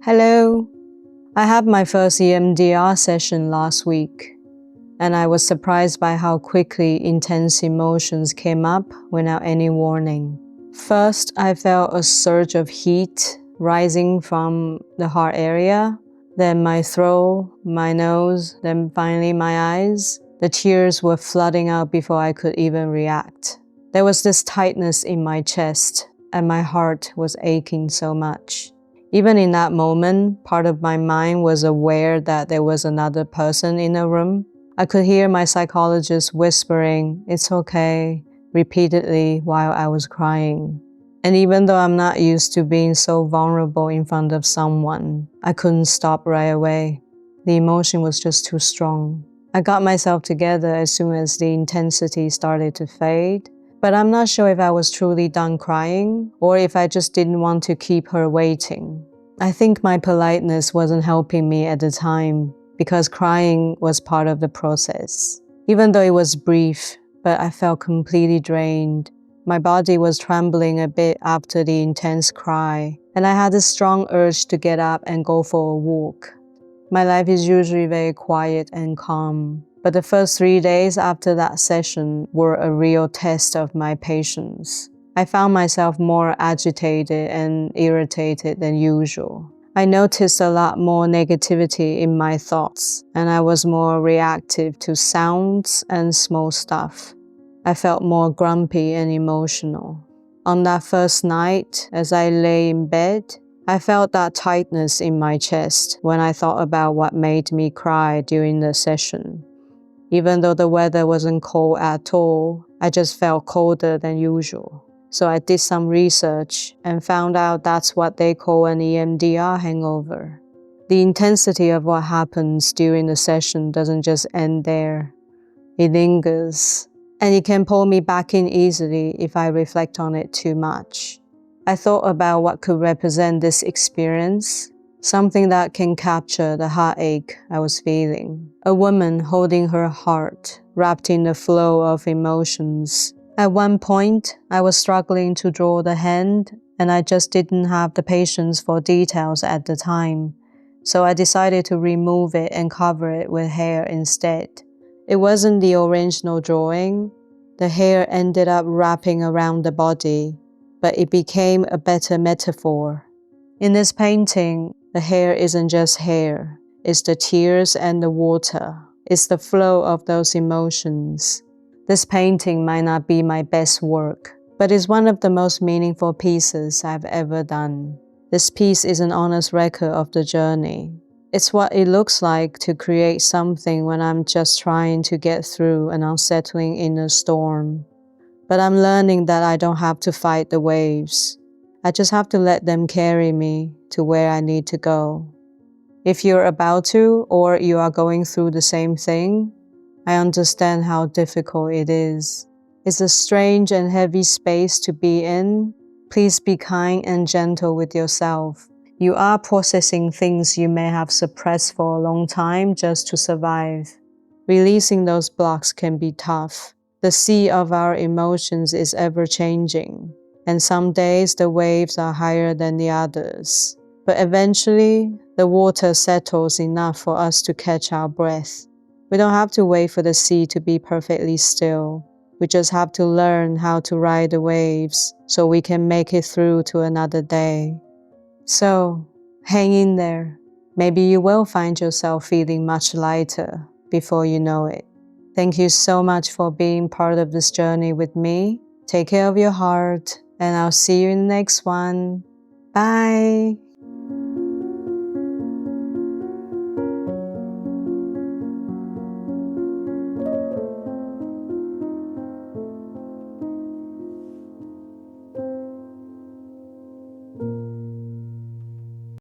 Hello. I had my first EMDR session last week, and I was surprised by how quickly intense emotions came up without any warning. First, I felt a surge of heat rising from the heart area, then my throat, my nose, then finally my eyes. The tears were flooding out before I could even react. There was this tightness in my chest, and my heart was aching so much. Even in that moment, part of my mind was aware that there was another person in the room. I could hear my psychologist whispering, "It's okay," repeatedly while I was crying. And even though I'm not used to being so vulnerable in front of someone, I couldn't stop right away. The emotion was just too strong. I got myself together as soon as the intensity started to fade. But I'm not sure if I was truly done crying or if I just didn't want to keep her waiting. I think my politeness wasn't helping me at the time because crying was part of the process. Even though it was brief, but I felt completely drained. My body was trembling a bit after the intense cry, and I had a strong urge to get up and go for a walk. My life is usually very quiet and calm. But the first 3 days after that session were a real test of my patience. I found myself more agitated and irritated than usual. I noticed a lot more negativity in my thoughts, and I was more reactive to sounds and small stuff. I felt more grumpy and emotional. On that first night, as I lay in bed, I felt that tightness in my chest when I thought about what made me cry during the session. Even though the weather wasn't cold at all, I just felt colder than usual. So I did some research and found out that's what they call an EMDR hangover. The intensity of what happens during the session doesn't just end there. It lingers, and it can pull me back in easily if I reflect on it too much. I thought about what could represent this experience. Something that can capture the heartache I was feeling. A woman holding her heart, wrapped in the flow of emotions. At one point, I was struggling to draw the hand, and I just didn't have the patience for details at the time. So I decided to remove it and cover it with hair instead. It wasn't the original drawing. The hair ended up wrapping around the body, but it became a better metaphor. In this painting, the hair isn't just hair. It's the tears and the water. It's the flow of those emotions. This painting might not be my best work, but it's one of the most meaningful pieces I've ever done. This piece is an honest record of the journey. It's what it looks like to create something when I'm just trying to get through an unsettling inner storm. But I'm learning that I don't have to fight the waves. I just have to let them carry me to where I need to go. If you're about to, or you are going through the same thing, I understand how difficult it is. It's a strange and heavy space to be in. Please be kind and gentle with yourself. You are processing things you may have suppressed for a long time just to survive. Releasing those blocks can be tough. The sea of our emotions is ever-changing, and some days the waves are higher than the others. But eventually, the water settles enough for us to catch our breath. We don't have to wait for the sea to be perfectly still. We just have to learn how to ride the waves so we can make it through to another day. So, hang in there. Maybe you will find yourself feeling much lighter before you know it. Thank you so much for being part of this journey with me. Take care of your heart, and I'll see you in the next one. Bye!